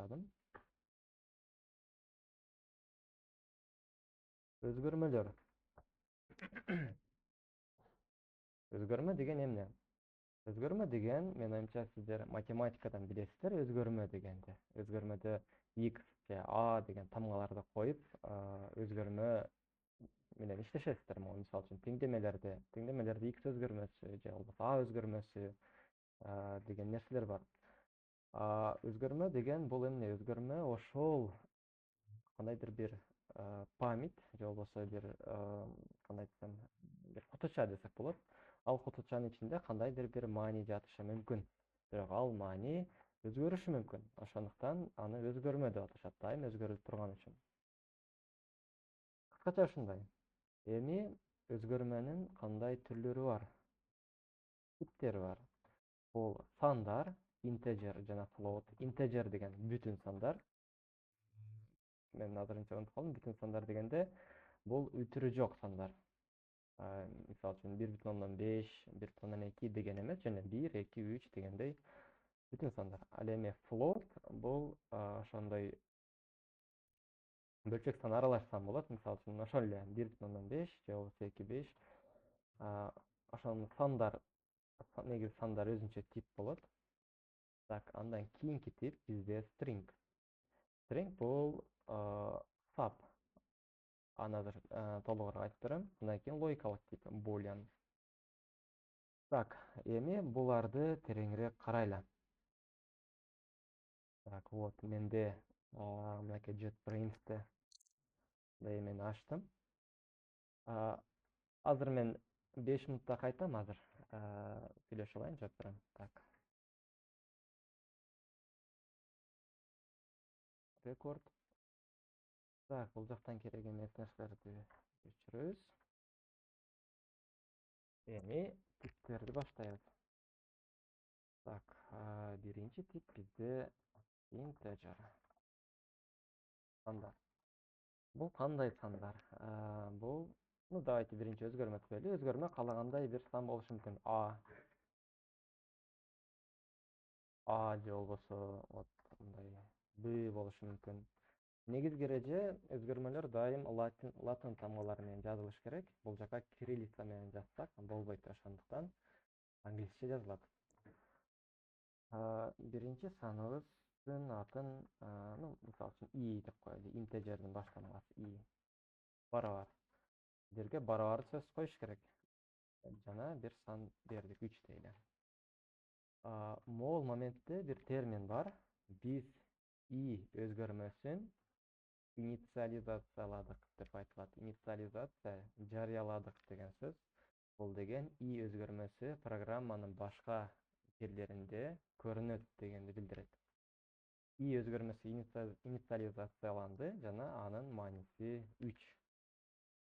баштадым. Өзгөрмөлөр. Өзгөрмө деген эмне? Өзгөрмө деген, мен оюмча, сиздер математикадан билесиздер өзгөрмө дегенди. Өзгөрмөдө x же a деген тамгаларды коюп, өзгөрмө менен иштешесиздер. Мисалы үчүн теңдемелерде x өзгөрмөсү же болбосо a өзгөрмөсү деген нерселер бар. Өзгөрмө деген бул эмне? Өзгөрмө ошол кандайдыр бир память же болбосо бир кандай десем, бир кутуча десек болот. Ал кутучанын ичинде кандайдыр бир маани жатышы мүмкүн. Бирок ал маани өзгөрүшү мүмкүн. Ошондуктан аны өзгөрмө деп аташат, дайым өзгөрүлүп турган үчүн. Кыскача ушундай. Эми өзгөрмөнүн кандай түрлөрү бар? Типтери бар. Бул сандар, integer жана float. Integer деген бүтүн сандар. Мен азырынча унутуп калдым. Бүтүн сандар дегенде бул үтүрү жок сандар. Мисалы үчүн 1,5, 1,2 деген эмес, жана 1, 2, 3 дегендей бүтүн сандар. Ал эми float бул ошондой бөлчөк сан, аралаш сан болот. Мисалы үчүн ошол эле 1,5 же болбосо 2, 5. Ошонун сандар, негизи сандар өзүнчө тип болот. Так, андан кийинки тип бизде string. String бул сап. Аны азыр толугураак айтып берем. Андан кийин логикалык тип boolean. Так, эми буларды тереңирээк карайлы. Так, вот менде мынакей JetBrains мени ачтым. Азыр мен 5 минутта кайтам, азыр сүйлөшүп алайын, жооп берем. Так. Рекорд. Так, бул жактан керек эмес нерселерди өчүрөбүз. Эми типтерди баштайбыз. Так, биринчи тип бизде integer. Сандар. Бул кандай сандар? Бул, давайте биринчи өзгөрмө түзөлү. Өзгөрмө каалагандай бир сан болушу мүмкүн. А же болбосо вот мындай b болушу мүмкүн. Негизги эреже өзгөрмөлөр дайым латын тамгалары менен жазылыш керек. Бул жака кириллица менен жазсак болбойт, ошондуктан англисче жазылат. Биринчи саныбыздын атын, мисалы үчүн i деп коелу. Интежердин башталмасы i. Барабар. Бирге барабар сөз коюш керек. Жана бир сан бердик, 3 дейли. Могул моментте бир термин бар. Биз i өзгөрмөсүн инициализацияладык деп айтылат. Инициализация жарыяладык деген сөз. Бул деген i өзгөрмөсү программанын башка жерлеринде көрүнөт дегенди билдирет. I өзгөрмөсү инициализацияланды жана анын мааниси 3.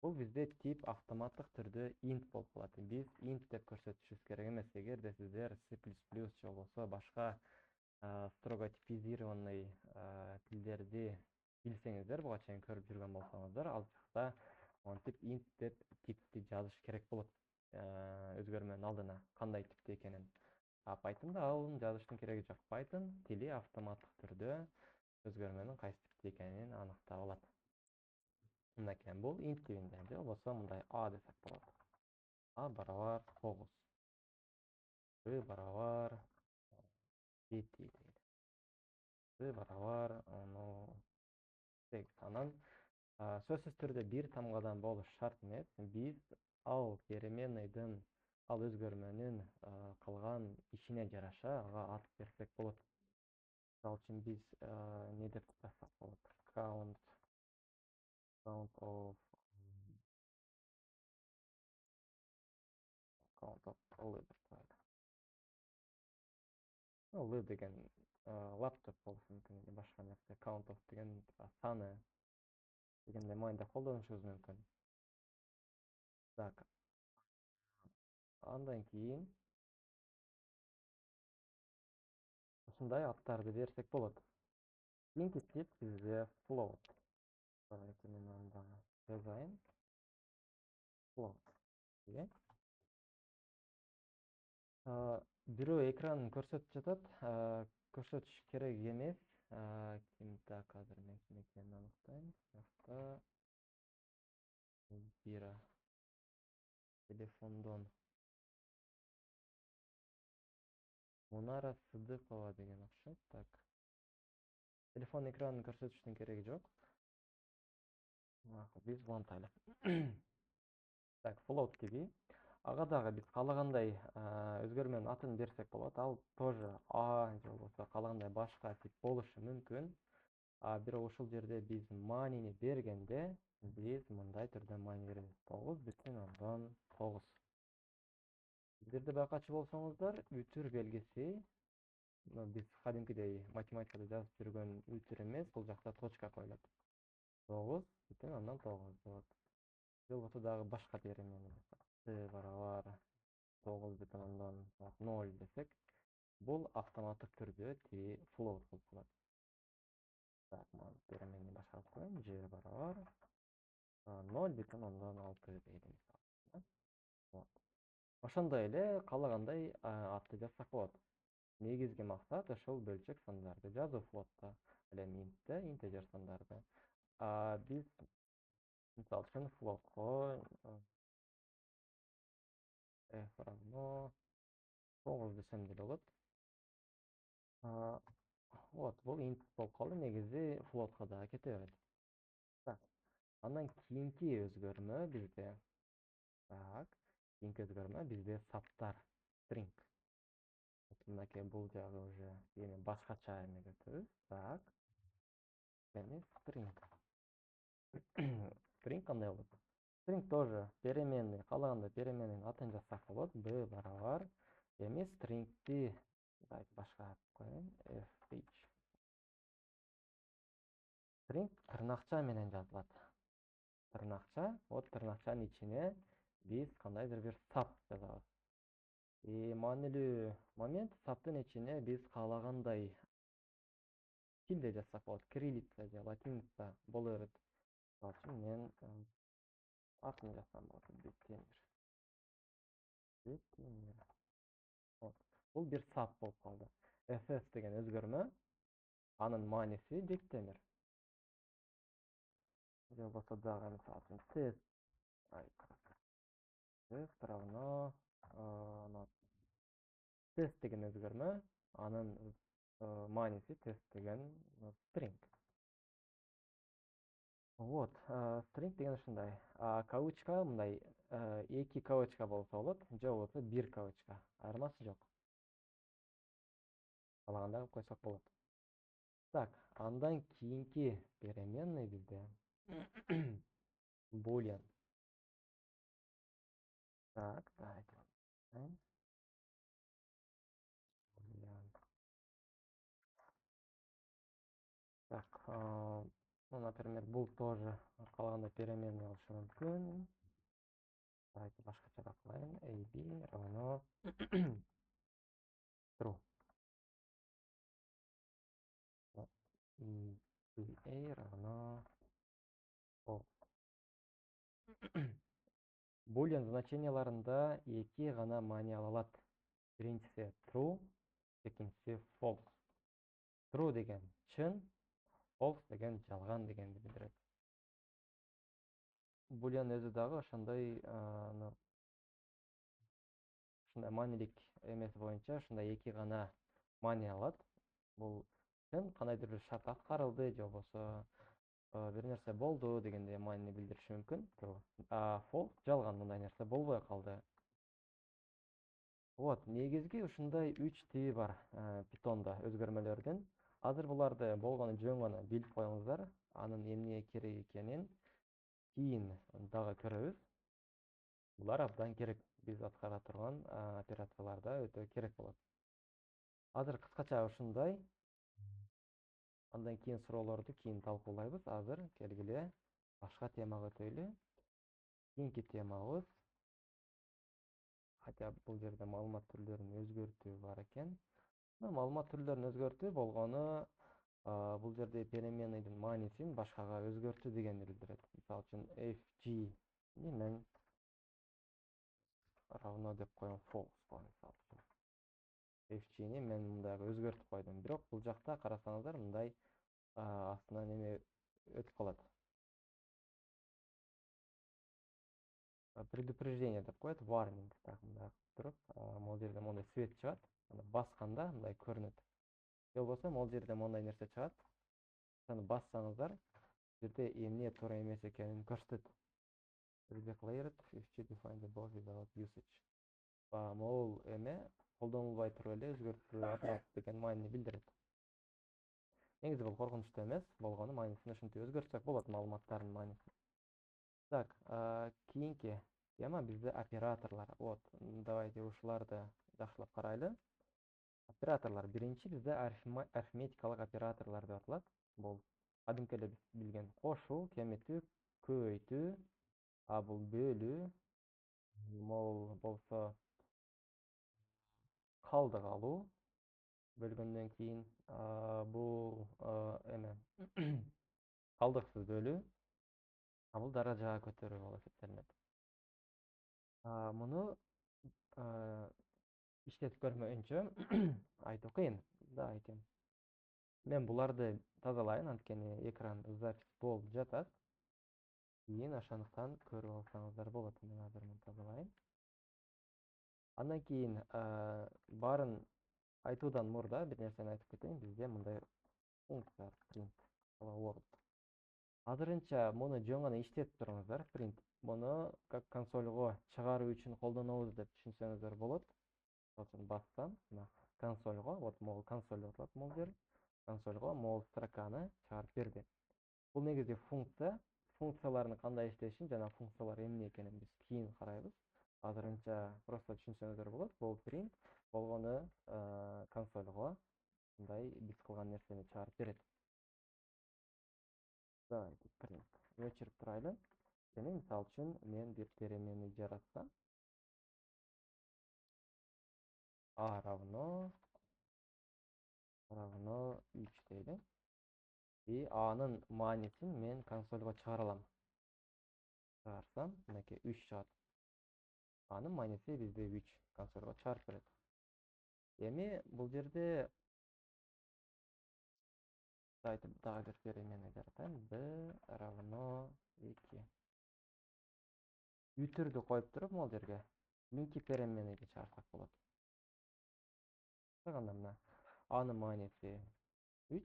Бул бизде тип автоматтык түрдө int болуп калат. Биз int деп көрсөтүшүбүз керек эмес. Эгерде сиздер C++ же болбосо башка строго типизированный тилдерди билсеңиздер, буга чейин көрүп жүргөн болсоңуздар, ал жакта монтип int деп типти жазыш керек болот. Өзгөрмөнүн алдына кандай типте экенин. Pythonда ал жазыштын кереги жок. Python тили автоматтык түрдө өзгөрмөнүн кайсы типте экенин аныктап алат. Мынакей бул int тибинде, же болбосо мындай a десек болот. A барабар 9. B барабар 7 дейли. B барабар 8. Анан сөзсүз түрдө бир тамгадан болуш шарт эмес. Биз ал переменныйдын, ал өзгөрмөнүн кылган ишине жараша ага ат берсек болот. Мисалы үчүн биз эмне деп жазсак болот? Count of L деген лаптоп болушу мүмкүн, башка нерсе. Count of деген саны дегенде майында колдонушубуз мүмкүн. Так. Андан кийин ушундай аттарды берсек болот. Кийинки тип бизде float. Давайте мен анда жазайын. Float. Бирөө экранын көрсөтүп жатат, көрсөтүш керек эмес. Так, азыр мен ким экенин аныктайм. Жакта Эльвира. Телефондон Мунара Сыдыкова деген окшойт. Так. Телефон экранын көрсөтүштүн кереги жок. Биз улантайлы. Так, Float TV. Ага дагы биз каалагандай өзгөрмөнүн атын берсек болот. Ал тоже А же болбосо каалагандай башка тип болушу мүмкүн. Бирок ушул жерде биз маанини бергенде биз мындай түрдө маани беребиз. 9,9. Сиздерде байкачу болсоңуздар, үтүр белгиси биз кадимкидей математикада жазып жүргөн үтүр эмес, бул жакта точка коюлат. 9,9 болот. Же болбосо дагы башка перемене Т барабар 9,0 десек, бул автоматтык түрдө тиги float болуп калат. Так, переменени башкарып коеюн. Ж барабар 0,6 дейли мисалы. Вот. Ошондой эле каалагандай атты жазсак болот. Негизги максат ошол бөлчөк сандарды жазуу флотто, ал эми интте интежер сандарды. Биз мисалы үчүн флотко f равно 9 десем деле болот. Вот, бул инт болуп калды, негизи флотко да кете берет. Так, андан кийинки өзгөрмө бизде. Так, кийинки өзгөрмө бизде саптар, string. Мынакей бул жагы уже эми башкача эмеге өтөбүз. Так, эми string. String кандай болот? String тоже переменный, каалагандай переменнин атын жазсак болот. B барабар. Эми stringти башка коеюн. fh. String тырнакча менен жазылат. Тырнакча, вот тырнакчанын ичине биз кандайдыр бир сап жазабыз. Маанилүү момент, саптын ичине биз каалагандай тилде жазсак болот. Кириллица же латиница боло берет. Мисалы үчүн мен атын жазсам болот. Бетимир. Вот. Бул бир сап болуп калды. fs деген өзгөрмө, анын мааниси беттемир. Же болбосо дагы мисалы үчүн тест равно тест деген өзгөрмө, анын мааниси тест деген string. Вот, string деген ушундай. Кавычка мындай 2 кавычка болсо болот, же болбосо 1 кавычка. Айырмасы жок. Каалагандай кылып койсок болот. Так, андан кийинки переменный бизде boolean. Так, давайте. Так, ну, например, бул тоже каалагандай переменный болушу мүмкүн. Давайте башкачараак кылайын. AB равно true. A равно false. Boolean значенияларында эки гана маани ала алат. Биринчиси true, экинчиси false. True деген чын, false деген жалган дегенди билдирет. Boolean өзү дагы ошондой маанилик эмеси боюнча ушундай эки гана маани алат. Бул чын, кандайдыр бир шарт аткарылды же болбосо бир нерсе болду дегендей маанини билдириши мүмкүн. False жалган, мындай нерсе болбой калды. Вот, негизги ушундай 3 тиби бар Python'да өзгөрмөлөрдүн. Азыр буларды болгону жөн гана билип коюңуздар. Анын эмнеге керек экенин кийин дагы көрөбүз. Булар абдан керек. Биз аткара турган операцияларда өтө керек болот. Азыр кыскача ушундай. Андан кийин суроолорду кийин талкуулайбыз. Азыр келгиле башка темага өтөйлү. Кийинки темабыз, хотя бул жерде маалымат түрлөрүн өзгөртүү бар экен. Маалымат түрлөрүн өзгөртүү болгону бул жерде переменныйдын маанисин башкага өзгөртүү дегенди билдирет. Мисалы үчүн fg мен равно деп коем false. fч'ni мен мындайга өзгөртүп койдум. Бирок бул жакта карасаңыздар мындай астынан неме өтүп калат. Предупреждение деп коет, warning так мындай туруп, могул жерде мондай свет чыгат. Аны басканда мындай көрүнөт. Же болбосо могул жерде мондай нерсе чыгат. Аны бассаңыздар, бул жерде эмне туура эмес экенин көрсөтөт. Declared if you define the box without usage. Могул эме колдонулбай туруп эле өзгөртүп атат деген маанини билдирет. Негизи бул коркунучтуу эмес, болгону маанисин ушинтип өзгөртсөк болот, маалыматтардын маанисин. Так, кийинки тема бизде операторлор. Вот, давайте ушуларды жакшылап карайлы. Операторлор биринчи бизде арифметикалык операторлор деп аталат. Бул кадимки эле биз билген кошуу, кемитүү, көбөйтүү, бул бөлүү, могул болсо калдык алуу, бөлгөндөн кийин бул эме калдыксыз бөлүү, бул даражага көтөрүү болуп эсептелинет. Муну иштетип көрмөйүнчө айтуу кыйын. Да, айтайын. Мен буларды тазалайын, анткени экран запись болуп жатат. Кийин ошондуктан көрүп алсаңыздар болот. Мен азыр муну тазалайын. Андан кийин баарын айтуудан мурда бир нерсени айтып кетейин. Бизде мындай функция print word. Азырынча муну жөн гана иштетип туруңуздар. Print. Муну как консольго чыгаруу үчүн колдонобуз деп түшүнсөңүздөр болот. Сосын бассам, мына консольго, вот могул консоль деп аталат могул жер. Консольго могул строканы чыгарып берди. Бул негизи функция. Функциялардын кандай иштешин жана функциялар эмне экенин биз кийин карайбыз. Азырынча просто түшүнсөңүздөр болот. Бул print болгону консольго мындай биз кылган нерсени чыгарып берет. Давайте print өчүрүп турайлы. Эми мисалы үчүн мен бир перемени жаратсам, a равно 3 дейли. И анын маанисин мен консольго чыгара алам. Чыгарсам, мынакей 3 чыгат. Анын мааниси бизде 3 консольго чыгарып берет. Эми бул жерде айтып дагы бир перемени жаратайын. b равно 2. Үтүрдү коюп туруп могул жерге кийинки переменени чыгарсак болот. Анда мына анын мааниси 3,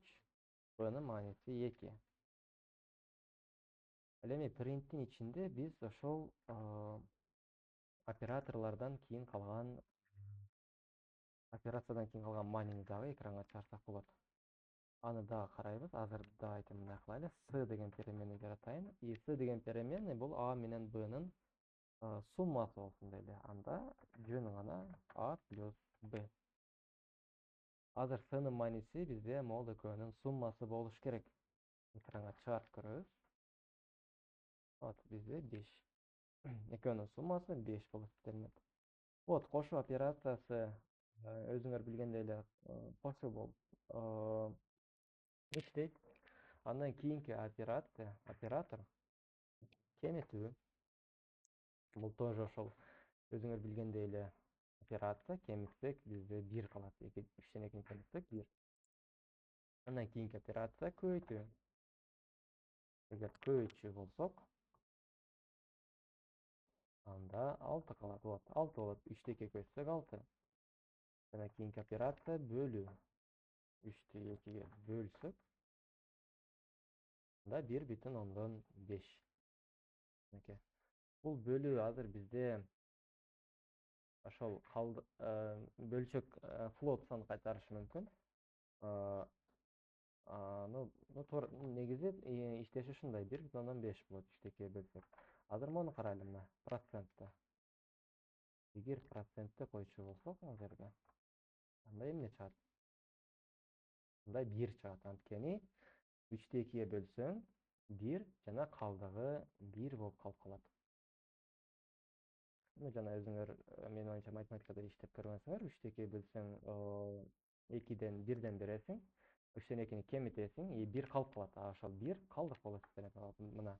б'нын мааниси 2. Ал эми принттин ичинде биз ошол операциядан кийин калган маанини дагы экранга чыгарсак болот. Аны дагы карайбыз. Азыр да айтайын, мындай кылайлы. S деген перемени жаратайын. И S деген перемени бул a менен b'нын суммасы болсун дейли. Анда жөн гана a плюс b. Азыр s'нын мааниси бизде могул экөөнүн суммасы болуш керек. Экранга чыгарып көрөбүз. Вот, бизде 5. Экөөнүн суммасы 5 болуп эсептелинет. Вот, кошуу операциясы өзүңөр билгендей эле кошуу болуп иштейт. Андан кийинки оператор кемитүү. Бул тоже ошол өзүңөр билгендей эле операция. Кемитсек бизде 1 калат. 3тен 2-ни кемитсек 1. Андан кийинки операция көбөйтүү. Эгер көбөйтчү болсок, анда 6 калат. Вот, 6 болот. 3-тө 2 көбөйтсөк 6. Андан кийинки операция бөлүү. 3-тө 2-ге бөлсөк, анда 1,5. Мынакей. Бул бөлүү азыр бизде ошол бөлчөк float сан кайтарышы мүмкүн. Негизи иштеши ушундай 1,5 болот 3-тө 2-ге бөлсөк. Азыр муну карайлы, мына процентте. Эгер процентте койчу болсок могул жерге, анда эмне чыгат? Анда 1 чыгат. Анткени 3-тө 2-ге бөлсөң 1 жана калдыгы 1 болуп калып калат. Жана өзүңөр менин оюмча математикада иштеп көргөнсүңөр, 3-тө 2-ге бөлсөң 2ден 1ден бересиң, 3тен 2-ни кемитесиң, и 1 калып калат. Ошол 1 калдык болуп эсептелет. Мына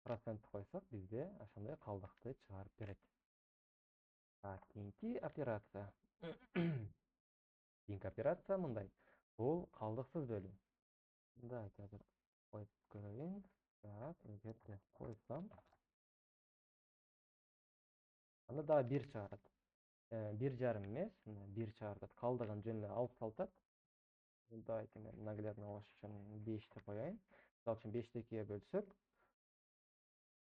процентти койсок, бизде ошондой калдыкты чыгарып берет. Кийинки операция. Тинк операция мындай. Бул калдыксыз бөлүү. Давайте азыр коюп көрөйүн. Так, эгерде койсам, анда дагы бир чыгарат. 1,5 эмес, бир чыгартат. Калдыгын жөн эле алып салатат. Давайте мен наглядно болуш үчүн 5 деп коеюн. Мисалы үчүн 5ти 2-ге бөлсөк,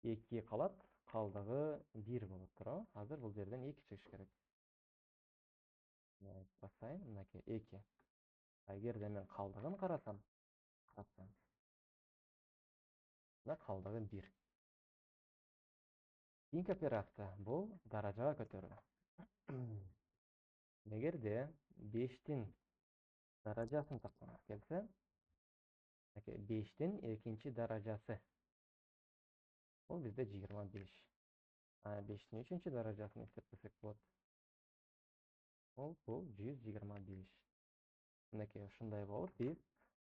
2 калат, калдыгы 1 болот туурабы? Азыр бул жерден 2 чыгыш керек. Басайын, мынакей 2. Эгерде мен калдыгын карасам, мына калдыгы 1. Тинк операция бул даражага көтөрүү. Эгерде 5тин даражасын тапканга келсе, 5тин экинчи даражасы. Бул бизде 25. 5тин үчүнчү даражасын эсептесек болот. Бул 125. Мынакей ушундай болуп биз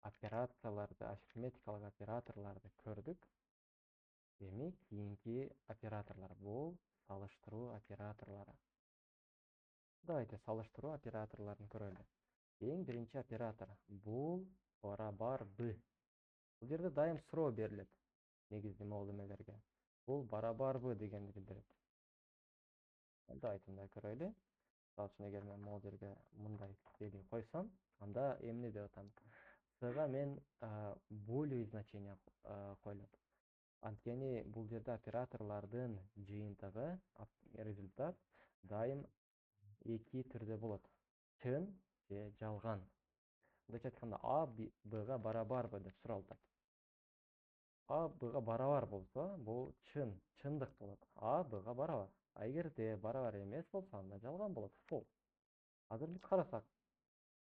операцияларды, арифметикалык операторлорду көрдүк. Демек, кийинки операторлор бул салыштыруу операторлору. Давайте салыштыруу операторлорун көрөлү. Эң биринчи оператор бул барабар б. Бул жерде дайым суроо берилет негизги могулемелерге. Бул барабар б дегенди билдирет. Давайте мындай көрөлү. Мисалы үчүн эгер мен могул жерге мындай белги койсом, анда эмне деп атам? С-га мен более значение коюлат. Анткени бул жерде операторлордун жыйынтыгы, результат дайым эки түрдө болот. Чын же жалган. Мындайча айтканда, А Б-га барабарбы деп суралат. А Б-га барабар болсо, бул чындык болот. А Б-га барабар. Эгерде барабар эмес болсо, анда жалган болот. Фол. Азыр биз карасак,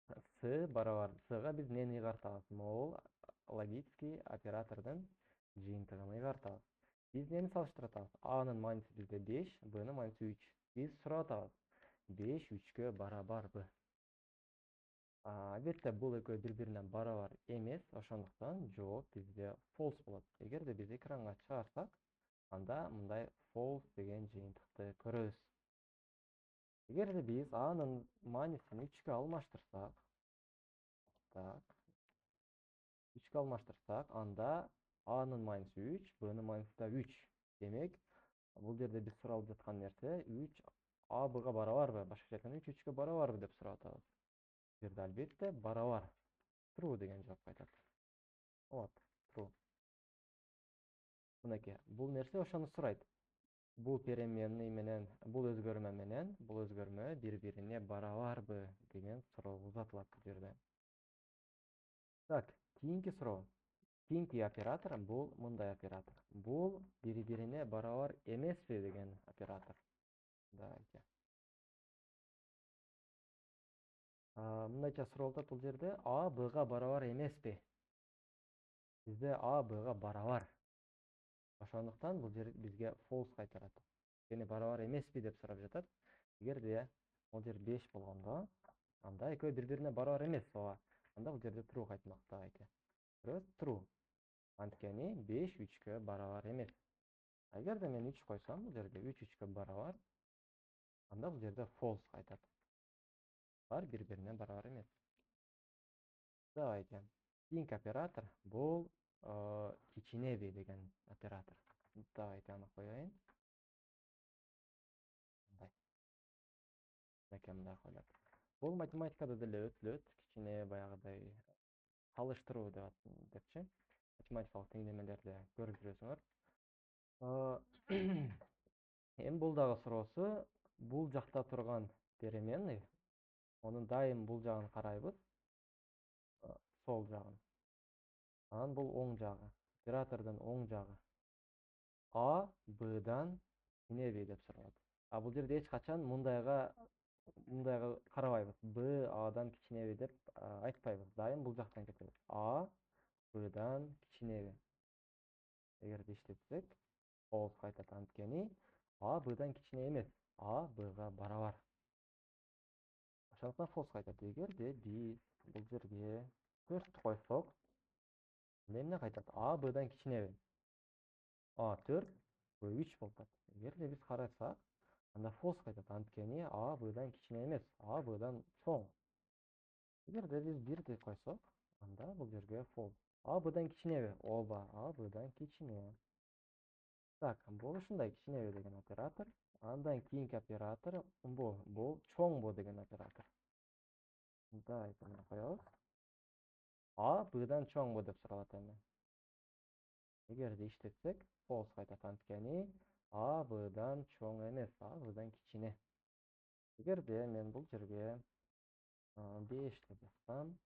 С барабар С-га биз эмнени ыйгартабыз? Могул логический оператордун жыйынтыгын ыйгартабыз. Биз эмнени салыштырып атабыз? Анын мааниси бизде 5, Б'нын мааниси 3. Биз сурап атабыз. 5 3-кө барабар Б. Албетте бул экөө бири-бирине барабар эмес, ошондуктан жооп бизде false болот. Эгерде биз экранга чыгарсак, анда мындай false деген жыйынтыкты көрөбүз. Эгерде биз анын маанисин 3-кө алмаштырсак, анда анын мааниси 3, Б'нын мааниси да 3. Демек, бул жерде биз суралып жаткан нерсе 3 А Б'га барабарбы? Башкача айтканда 3 3-кө барабарбы деп сурап атабыз. Бул жерде албетте барабар. True деген жооп кайтат. Вот, true. Мынакей, бул нерсе ошону сурайт. Бул переменный менен, бул өзгөрмө менен, бул өзгөрмө бири-бирине барабарбы деген суроо узатылат бул жерде. Так, кийинки суроо. Кийинки оператор бул мындай оператор. Бул бири-бирине барабар эмеспи деген оператор. Давайте. Мындайча суроо атат бул жерде. А Б'га барабар эмеспи? Бизде А Б'га барабар. Ошондуктан бул жер бизге false кайтарат. Сени барабар эмеспи деп сурап жатат. Эгерде бул жер 5 болгондо, анда экөө бири-бирине барабар эмес ооба. Анда бул жерде true кайтмак. Давайте. True. Анткени 5 3-кө барабар эмес. Эгерде мен 3 койсом, бул жерде 3 3-кө барабар, анда бул жерде false кайтат. Бар бири-бирине барабар эмес. Давайте. Keyingi оператор бул кичинеби деген оператор. Давайте аны коеюн. Мындай коюлат. Бул математикада деле өтүлөт, кичине баягыдай салыштыруу депчи. Математикалык теңдемелерде көрүп жүрөсүңөр. Эми бул дагы суроосу, бул жакта турган переменный, онун дайым бул жагын карайбыз, сол жагын. Анан бул оң жагы, оператордун оң жагы. А Б'дан кичинеби деп суралат. Бул жерде эч качан мындайга карабайбыз. Б Адан кичинеби деп айтпайбыз. Дайым бул жактан кетебиз. А Б'дан кичинеби. Эгерде иштетсек, false кайтат, анткени А Б'дан кичине эмес. А Б'га барабар. Ошондуктан false кайтат. Эгерде биз бул жерге 4 койсок, эмне кайтат? А Б'дан кичинеби? А 4, Б 3 болот. Эгерде биз карасак, анда false кайтат, анткени А Б'дан кичине эмес, А Б'дан чоң. Эгерде биз 1 деп койсок, анда бул жерге false. А быдан кичинеби? Ооба, А быдан кичине. Так, бул ушундай кичинеби деген оператор. Андан кийинки оператор бул чоңбу деген оператор. Мындай коебуз. А быдан чоңбу деп суралат эми. Эгерде иштетсек, false кайтат, анткени А быдан чоң эмес, А быдан кичине. Эгерде мен бул жерге 5 деп жазсам,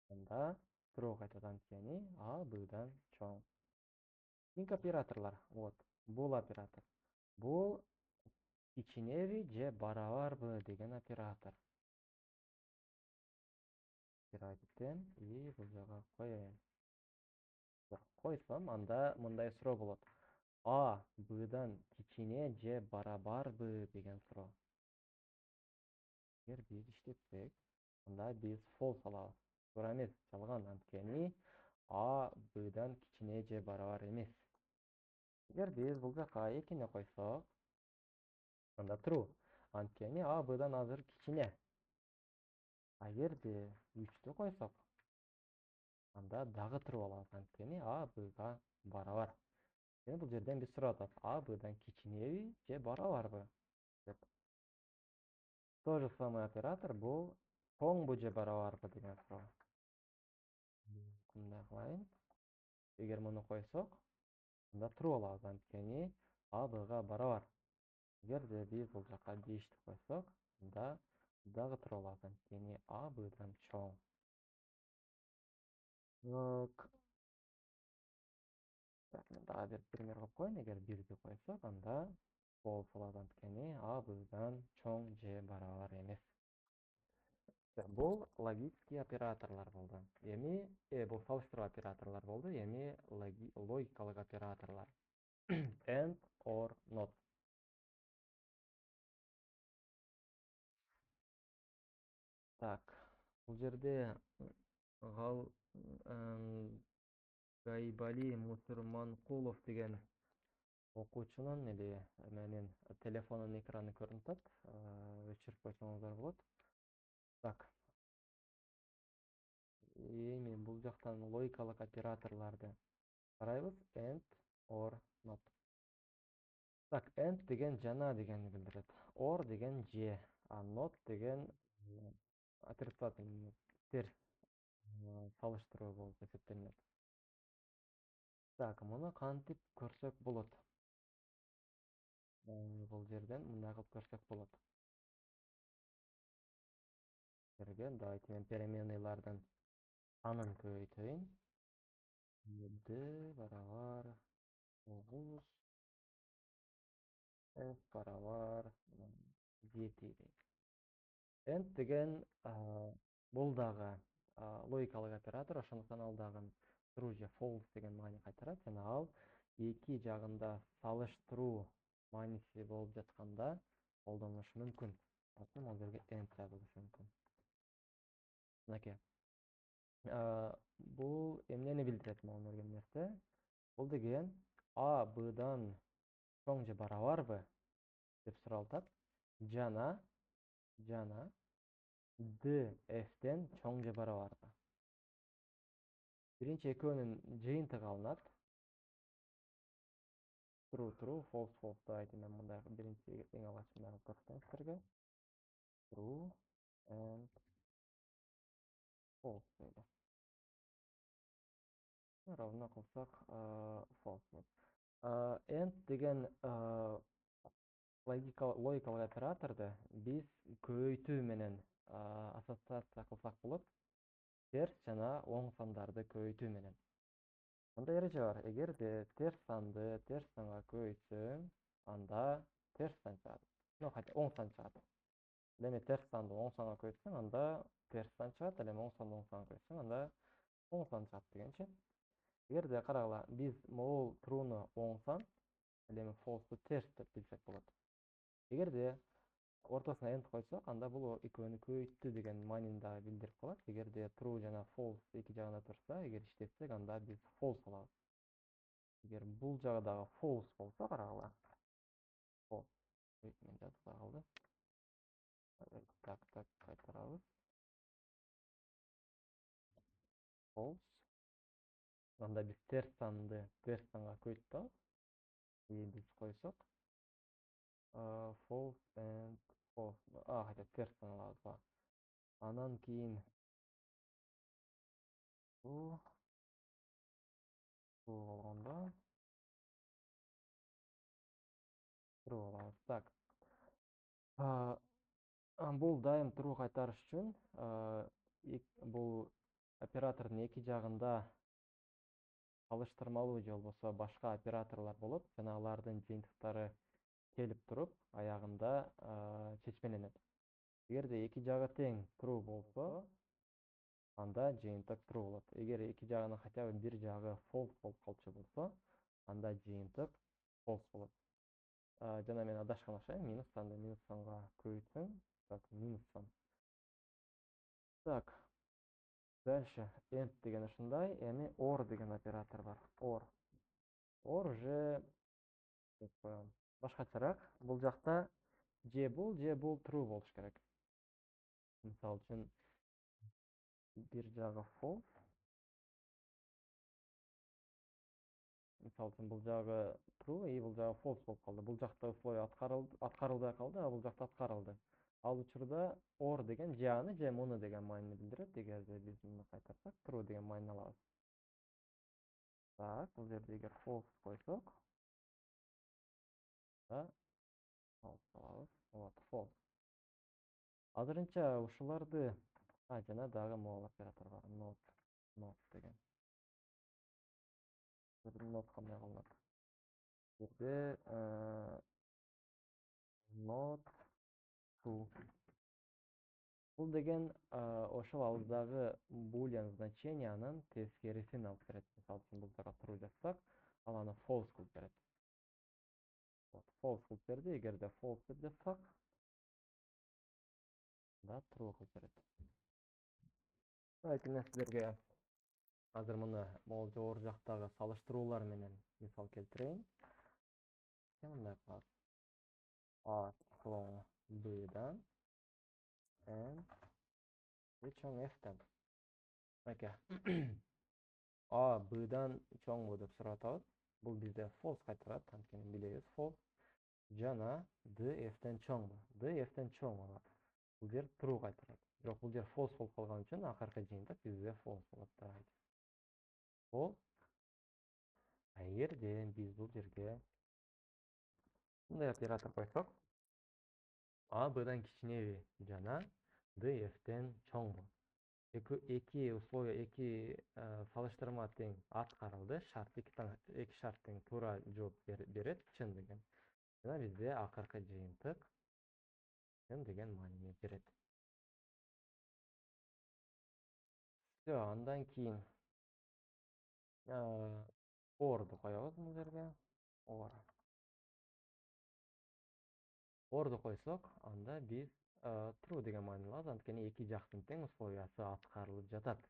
анда true кайтат, анткени А быдан чоң. Кийинки операторлор, вот, бул оператор. Бул кичинеби же барабарбы деген оператор. Айтыптен, и бул жака коеюн. Койсом, анда мындай суроо болот. А быдан кичине же барабарбы деген суроо. Эгер биз иштетсек, анда биз false алабыз. Туура эмес, жалган, анткени А быдан кичине же барабар эмес. Эгер биз бул жака 2-ни койсок, анда true, анткени А быдан азыр кичине. Эгерде 3-тү койсок, анда дагы true алабыз, анткени А быга барабар. Бул жерден биз сурап атабыз, А быдан кичинеби же барабарбы деп. То же самый оператор бул чоңбу же барабарбы деген суроо. Мындай кылайын. Эгер муну койсок, анда true алабыз, анткени А быга барабар. Эгерде биз бул жака 5-ти койсок, анда дагы true алабыз, анткени А быдан чоң. Так, мен дагы бир пример кылып коеюн. Эгер 1-ди койсок, анда false алат, анткени А быдан чоң же барабар эмес. Бул логический операторлор болду. Эми бул салыштыруу операторлор болду. Эми логикалык операторлор. And or not. Так, бул жерде Гайбали Мусурманкулов деген окуучунун менин телефонунун экраны көрүнүп атат. Өчүрүп койсоңуздар болот. Так. Эми бул жактан логикалык операторлорду карайбыз. And or not. Так, and деген жана дегенди билдирет. Or деген же, а not деген отрицательный, терс салыштыруу болуп эсептелинет. Так, муну кантип көрсөк болот? Бул жерден мындай кылып көрсөк болот. Давайте мен переменныйлардын санын көбөйтөйүн. D барабар 9, F барабар 7 дейт. End деген бул дагы логикалык оператор, ошондуктан ал дагы true же false деген маани кайтарат, жана ал эки жагында салыштыруу мааниси болуп жатканда колдонулушу мүмкүн. Ошон ал жерге end жазылышы мүмкүн. Мынакей. Бул эмнени билдирет могу берген нерсе? Бул деген А Б'дан чоң же барабарбы деп суралып атат. Жана D F'ден чоң же барабарбы. Биринчи экөөнүн жыйынтыгы алынат. True, true, false, false. Давайте мен мындай биринчи эң алгач мындай кылып көрсөтөм силерге. True and false дейли. Равно кылсак false. And деген логикалык операторду биз көбөйтүү менен ассоциация кылсак болот. Терс жана оң сандарды көбөйтүү менен. Мындай эреже бар. Эгерде терс санды терс санга көбөйтсөң, анда терс сан чыгат. Оң сан чыгат. Эми терс санды оң санга көбөйтсөң, анда терс сан чыгат, эми оң санды оң санга көбөйтсөң, анда оң сан чыгат дегенчи. Эгерде карагыла, биз могул true'ну оң сан, эми false'ду терс деп билсек болот. Эгерде ортосуна end койсок, анда бул экөөнү көбөйттү деген маанини дагы билдирип калат. Эгерде true жана false эки жагында турса, эгер иштетсек, анда биз false алабыз. Эгер бул жагы дагы false болсо, карагыла. False. Мен жазып калды. Так, кайтарабыз. false. Анда биз терс санга көйт да, биз койсок. False and false. Хотя терс саналабыз ба. Анан кийин true болгондо true алабыз. Так. Бул дайым true кайтарыш үчүн бул оператордун эки жагында салыштырмалуу же болбосо башка операторлор болот жана алардын жыйынтыктары келип туруп аягында чечмеленет. Эгерде эки жагы тең true болсо, анда жыйынтык true болот. Эгер эки жагынын хотя бы бир жагы false болуп калчу болсо, анда жыйынтык false болот. Жана мен адашкан окшойм, минус санды минус санга көбөйтсөң, так, минус сан. Так, дальше end деген ушундай, эми or деген оператор бар. Or уже башкачараак. Бул жакта же бул true болуш керек. Мисалы үчүн бир жагы false. Мисалы үчүн бул жагы true и бул жагы false болуп калды. Бул жакта условие аткарылбай калды, а бул жакта аткарылды. Ал учурда or деген же аны же муну деген маанини билдирет. Эгерде биз муну кайтарсак, true деген маанини алабыз. Так, бул жерде эгер false койсок, да false алабыз. Вот, false. Азырынча ушуларды жана дагы могул оператор бар. Not деген. Not кандай кылынат? Жерде not true. Бул деген ошол алдагы boolean значениянын тескерисин алып берет. Мисалы үчүн бул жака true жазсак, ал аны false кылып берет. Вот, false кылып берди. Эгерде false деп жазсак, да true кылып берет. Айтып мен силерге азыр муну могул жогору жактагы салыштыруулар менен мисал келтирейин. Мындай кылабыз. A чоң B'дан and B чоң F'тен. Мынакей. A B'дан чоңбу деп сурап атабыз. Бул бизде false кайтарат, анткени билебиз false. Жана D F'тен чоңбу. D F'тен чоң болот. Бул жер true кайтарат. Бирок бул жер false болуп калган үчүн акыркы жыйынтык бизде false болот. Бул эгерде биз бул жерге мындай оператор койсок, A B'дан кичинеби жана D F'тен чоңбу. Эки условия, эки салыштырма тең аткарылды. Эки шарт тең туура жооп берет, чын деген. Жана бизде акыркы жыйынтык чын деген маанини берет. Всё, андан кийин or'ду коебуз бул жерге. Or'ду койсок, анда биз true деген маанини алабыз, анткени эки жактын тең условиясы аткарылып жатат.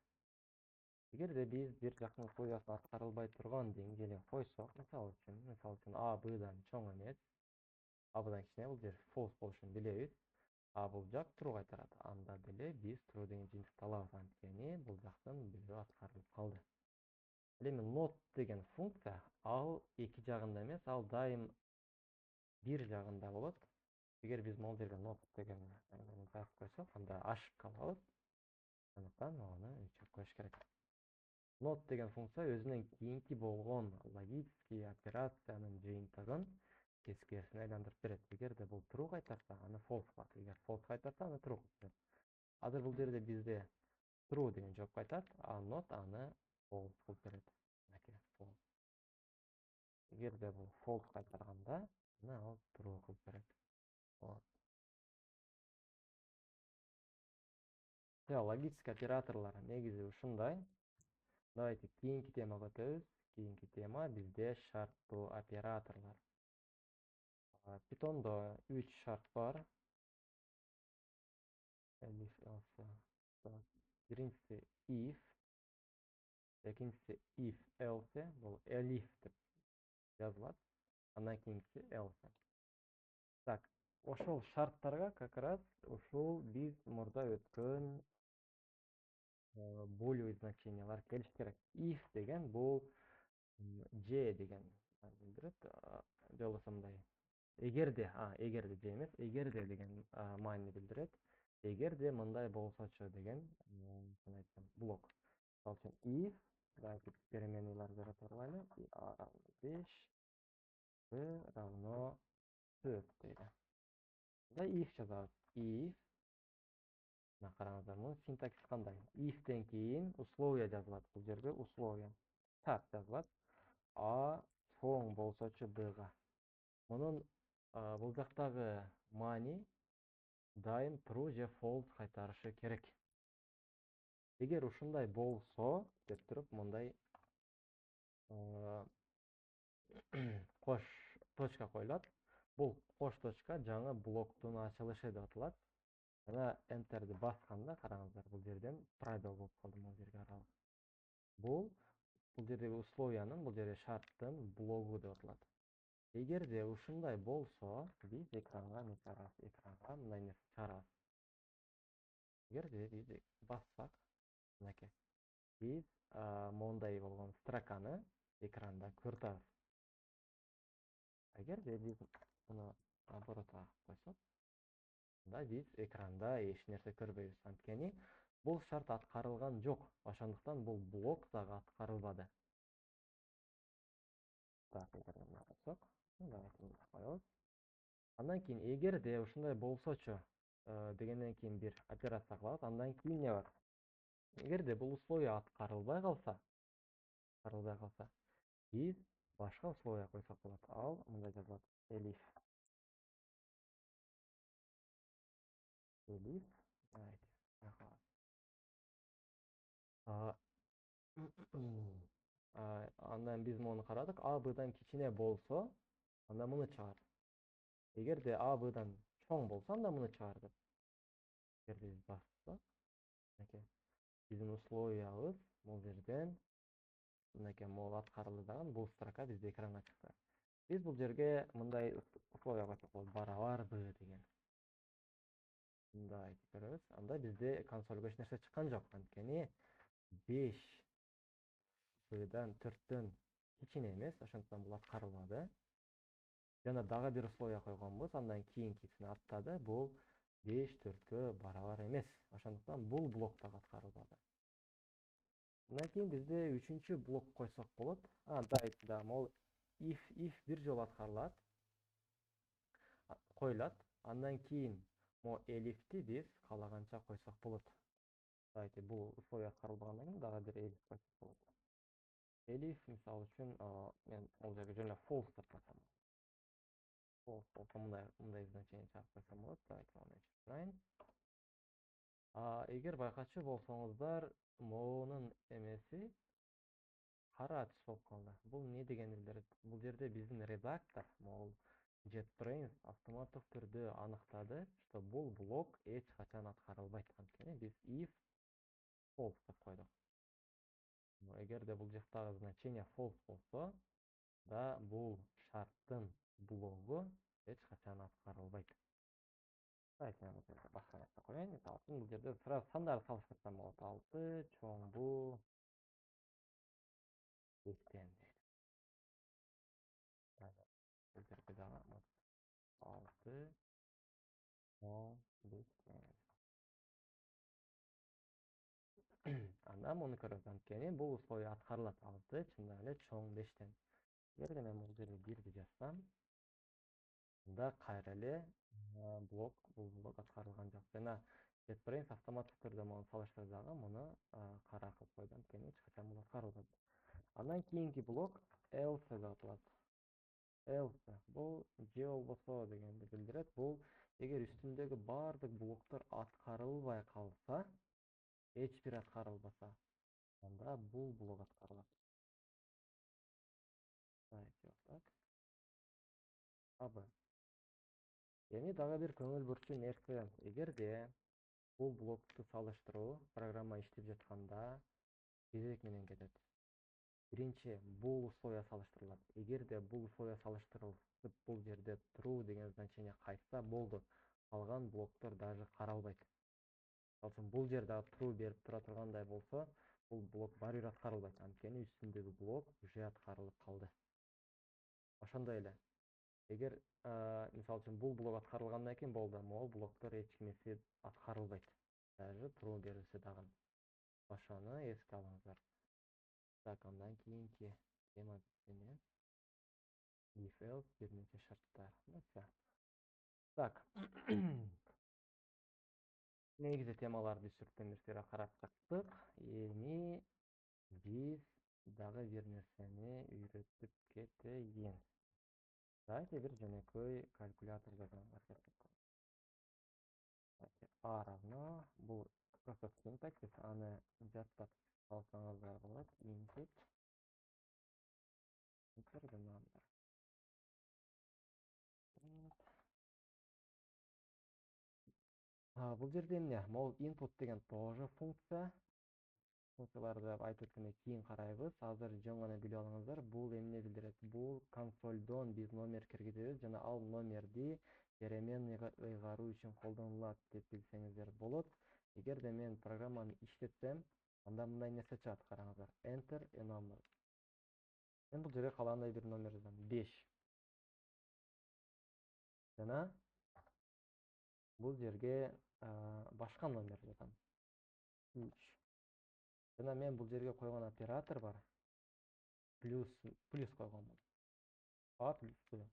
Эгерде биз бир жактын условиясы аткарылбай турган деңгээле койсок, мисалы үчүн A B'дан чоң эмес, A B'дан кичине, бул жер false болушун билебиз. А бул жак true кайтарат. Анда деле биз true деген жыйынтыкты алабыз, анткени бул жактын бирөө аткарылып калды. Эми not деген функция, ал эки жагында эмес, ал дайым бир жагында болот. Эгер биз могул жерге not деген жазып койсок, анда ашып калабыз. Андыктан аны өчүрүп коюш керек. Not деген функция өзүнөн кийинки болгон логический операциянын жыйынтыгын тескерисине айландырып берет. Эгерде бул true кайтарса, аны false кылат. Эгер false кайтарса, аны true кылып берет. Азыр бул жерде бизде true деген жооп кайтат, а not аны false кылып берет. False. Эгерде бул false кайтарганда, аны ал true кылып берет. Логический операторлор негизи ушундай. Давайте кийинки темага өтөбүз. Кийинки тема бизде шарттуу операторлор. Python'да 3 шарт бар. Биринчиси if, экинчиси if else, бул elif деп жазылат. Андан кийинкиси else. Так, ошол шарттарга как раз ушул биз мурда өткөн болью значениялар келиш керек. If деген бул же деген билдирет. Же болбосо мындай. Эгерде же эмес, эгерде деген маани билдирет. Эгерде мындай болсочу деген блок. Мисалы үчүн if, давайте переменныйлар бере тургайлы. A равно 5, b равно 4 дейли. Мында if жазабыз. If, мына караңыздар, мунун синтаксис кандай? Ifтен кийин условия жазылат. Бул жерге условия. Шарт жазылат. A чоң болсочу bга. Мунун бул жактагы маани дайым true же false кайтарышы керек. Эгер ушундай болсо, деп туруп мындай кош точка коюлат. Бул кош точка жаңы блоктун ачылышы деп аталат. Жана enterди басканда караңыздар, бул жерден пробел болуп калды бул жерге аралык. Бул жердеги условиянын, бул жерде шарттын блогу деп аталат. Эгерде ушундай болсо, биз экранга мындай нерсе чыгарабыз. Эгерде биз бассак, мынакей, биз мондай болгон строканы экранда көрүп. Эгерде биз муну наоборот койсок, анда биз экранда эч нерсе көрбөйбүз. Анткени бул шарт аткарылган жок. Ошондуктан бул блок дагы аткарылбады. Так, эгерде мына койсок, давайте мындай коебуз. Андан кийин эгерде ушундай болсочу дегенден кийин бир операция кылабыз. Андан кийин эмне бар? Эгерде бул условия аткарылбай калса, биз башка условия койсок болот. Ал мындай жазылат. Elif, андан биз муну карадык. А бдан кичине болсо, анда муну чыгар. Эгерде А бдан чоң болсо, анда муну чыгар деп. Эгерде биз бассак, мынакей, биздин условиябыз бул жерден мынакей могул аткарылды дагы, бул строка бизде экранга чыкты. Биз бул жерге мындай условия койсок болот. Барабар b деген. Мындай көрөбүз. Анда бизде консольго эч нерсе чыккан жок. Анткени 5 бдан 4төн кичине эмес, ошондуктан бул аткарылбады. Жана дагы бир условия койгонбуз. Андан кийинкисин аттады. Бул 5 4кө барабар эмес. Ошондуктан бул блок дагы аткарылбады. Андан кийин бизде үчүнчү блок койсок болот. Да, могул if бир жолу аткарылат, коюлат. Андан кийин могу elifти биз каалаганча койсок болот. Давайте бул условия аткарылбагандан кийин дагы бир elif койсок болот. Elif мисалы үчүн мен бул жерге жөн эле false деп койсом. False болсо мындай значение чыгарып койсом болот. Давайте муну чыгарайын. Эгер байкачу болсоңуздар, моунун эмеси кара түс болуп калды. Бул эмне дегенди билдирет? Бул жерде биздин редактор, могул JetBrains автоматтык түрдө аныктады, что бул блок эч качан аткарылбайт. Анткени биз if false деп койдук. Эгерде бул жактагы значение false болсо, да бул шарттын блогу эч качан аткарылбайт. Давайте мен бул жерде башка нерсе коеюн. Мисалы үчүн бул жерде сразу сандарды салыштырсам болот. 6 чоң бул 5тен дейт. Бул жерде дагы 6 чоң 5тен. Анда муну көрөбүз. Анткени бул условия аткарылат. 6 чындап эле чоң 5тен. Эгерде мен бул жерге 1ди жазсам, анда кайра эле бул блок аткарылган жок. Жана JetBrains автоматтык түрдө муну салыштырдагы муну кара кылып койду. Анткени эч качан бул аткарылбайт. Андан кийинки блок else деп аталат. Else бул же болбосо дегенди билдирет. Бул эгер үстүндөгү баардык блоктор аткарылбай калса, эч бир аткарылбаса, анда бул блок аткарылат. Абы. Эми дагы бир көңүл бурчу нерсе. Эгерде бул блокту салыштыруу программа иштеп жатканда кезек менен кетет. Биринчи бул условия салыштырылат. Эгерде бул условия салыштырылып, бул жерде true деген значение кайтса болду. Калган блоктор даже каралбайт. Алсын бул жерде true берип тура тургандай болсо, бул блок баары бир аткарылбайт. Анткени үстүндөгү блок уже аткарылып калды. Ошондой эле. Эгер мисалы үчүн бул блок аткарылгандан кийин болду, могул блоктор эч кимиси аткарылбайт. Даже true берилсе дагы. Ошону эске алыңыздар. Так, андан кийинки тема биткени. If else бир нече шарттар. Так. Негизи темаларды сүрөттөмүрсүрө карап чыктык. Эми биз дагы бир нерсени үйрөтүп кетейин. Давайте бир жөнөкөй калькулятор жазганга аракет кылалы. А равно бул просто синтаксис, аны жаттап алсаңыздар болот. Input enter the number. Бул жерде эмне? Могул input деген тоже функция. Функцияларды айтып өткөндөн кийин карайбыз. Азыр жөн гана билип алыңыздар. Бул эмне билдирет? Бул консольдон биз номер киргизебиз жана ал номерди переменныйга ыйгаруу үчүн колдонулат деп билсеңиздер болот. Эгерде мен программаны иштетсем, анда мындай нерсе чыгат, караңыздар. Enter a number. Мен бул жерге каалагандай бир номер жазам. 5. Жана бул жерге башка номер жазам. 3. Жана мен бул жерге койгон оператор бар. Плюс койгонмун. А плюс Б.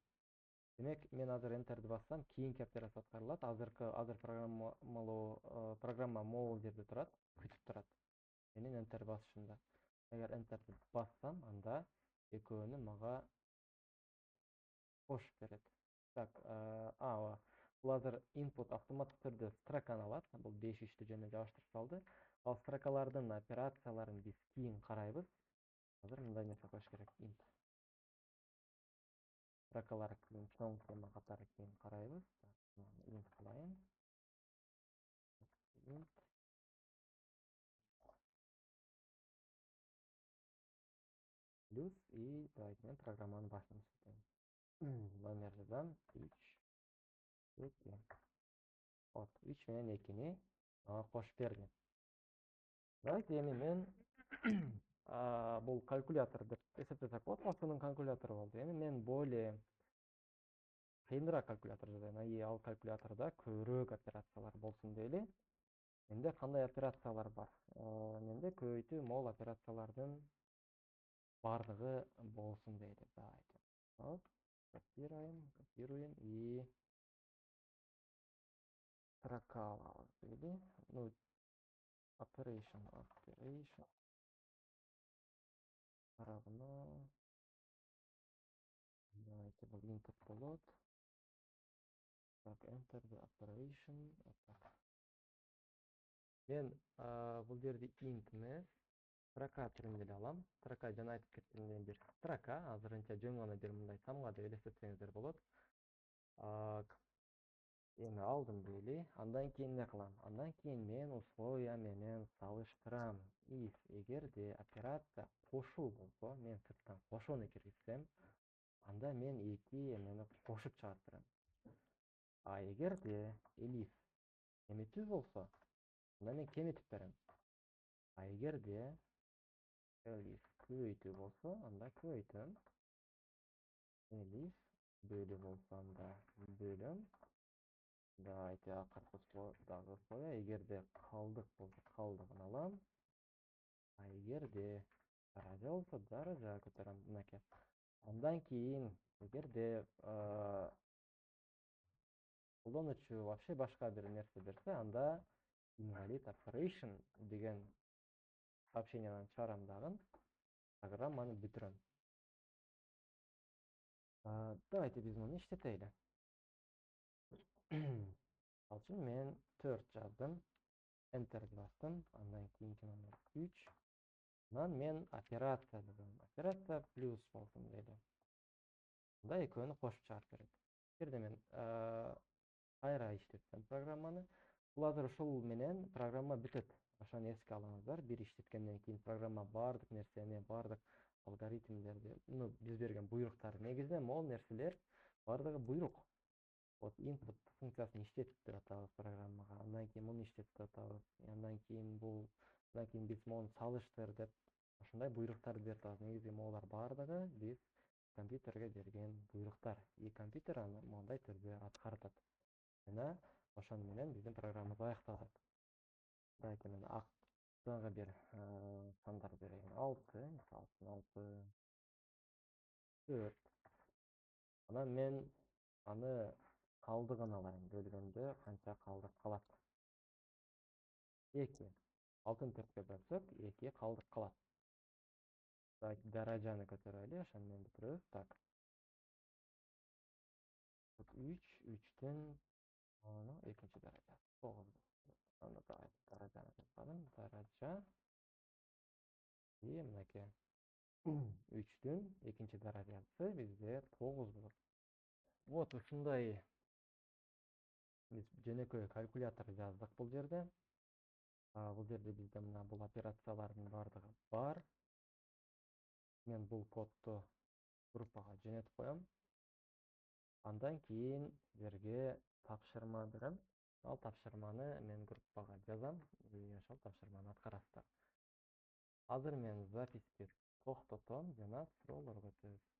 Демек, мен азыр Enter'ди бассам, кийинки операция аткарылат. Азыр программа могул жерде турат, күтүп турат. Менин Enter басышымда. Эгер Enter'ди бассам, анда экөөнү мага кошуп берет. Так, бул азыр input автоматтык түрдө строканы алат. Бул 5-3 жөнүндө жабыштырып салды. Ал строкалардын операцияларын биз кийин карайбыз. Азыр мындай нерсе коюш керек. Строкалар чоң тема катары кийин карайбыз. Int кылайын. Плюс и давайте мен программаны башынан сүрөтөйүн. Номер жазам 3 2. Вот 3 менен 2-ни кошуп берди. Давайте эми мен бул калькулятор деп эсептесек болот. Осунун калькулятору болду. Эми мен более кыйыныраак калькулятор жазайын. Ал калькулятордо көбүрөөк операциялар болсун дейли. Менде кандай операциялар бар? Менде көбөйтүү могул операциялардын бардыгы болсун дейли. Давайте. Вот. Копируем и строка алабыз дейли. Ну, operation. Равно. Давайте бул input болот. Так, enter the operation. Мен бул жерде int эмес, строка түрүндө эле алам. Строка жана айтып кеткенден бир строка, азырынча жөн гана бир мындай тамга деп элестетсеңиздер болот. Эми алдым дейли. Андан кийин эмне кылам? Андан кийин мен условия менен салыштырам. Эгерде операция кошуу болсо, мен сырттан кошууну киргизсем, анда мен эки эмени кошуп чыгарып берем. А эгерде elif кеметүү болсо, анда мен кеметип берем. А эгерде elif көбөйтүү болсо, анда көбөйтөм. Elif бөлүү болсо, анда бөлөм. Давайте акыркы дагы условия. Эгерде калдык болсо, калдыгын алам. А эгерде даража болсо, даража көтөрөм. Мынакей. Андан кийин эгерде колдонуучу вообще башка бир нерсе берсе, анда invalid operation деген сообщениянан чыгарам дагы, программаны бүтүрөм. Давайте биз муну иштетели. Ал үчүн мен 4 жаздым, enter бастым, андан кийинки номер 3. Анан мен операция жазам. Операция плюс болсун дейли. Анда экөөнү кошуп чыгарып берет. Эгерде мен кайра иштетсем программаны, бул азыр ушул менен программа бүтөт. Ошону эске алыңыздар. Бир иштеткенден кийин программа баардык нерсени, баардык алгоритмдерди, биз берген буйруктар негизинен могул нерселер баардыгы буйрук. вот input функциясын иштетип деп атабыз программага. Андан кийин муну иштетип атабыз. Андан кийин биз мону салыштыр деп ошондой буйруктарды берип атабыз. Негизи могулар баардыгы биз компьютерге берген буйруктар. И компьютер аны моундай түрдө аткарып атат. Жана ошону менен биздин программабыз аякталып атат. Дагы мен дагы бир сандар берейин. 6, мисалы үчүн 6, 4. Анан мен аны калдыгын алайын. Бөлгөндө канча калдык калат? 2. 6-ны 4-кө бөлсөк, 2 калдык калат. Даражаны көтөрөлү, ошону менен бүтүрөбүз. Так. 3, 3төн экинчи даража. 9. Аны да даражаны жазалым. Даража и мынакей 3түн экинчи даражасы бизде 9 болот. Вот ушундай биз жөнөкөй калькулятор жаздык бул жерде. Бул жерде бизде мына бул операциялардын баардыгы бар. Мен бул кодду группага жөнөтүп коем. Андан кийин силерге тапшырма берем. Ал тапшырманы мен группага жазам. Ошол тапшырманы аткарасыздар. Азыр мен записти токтотом жана суроолорго өтөбүз.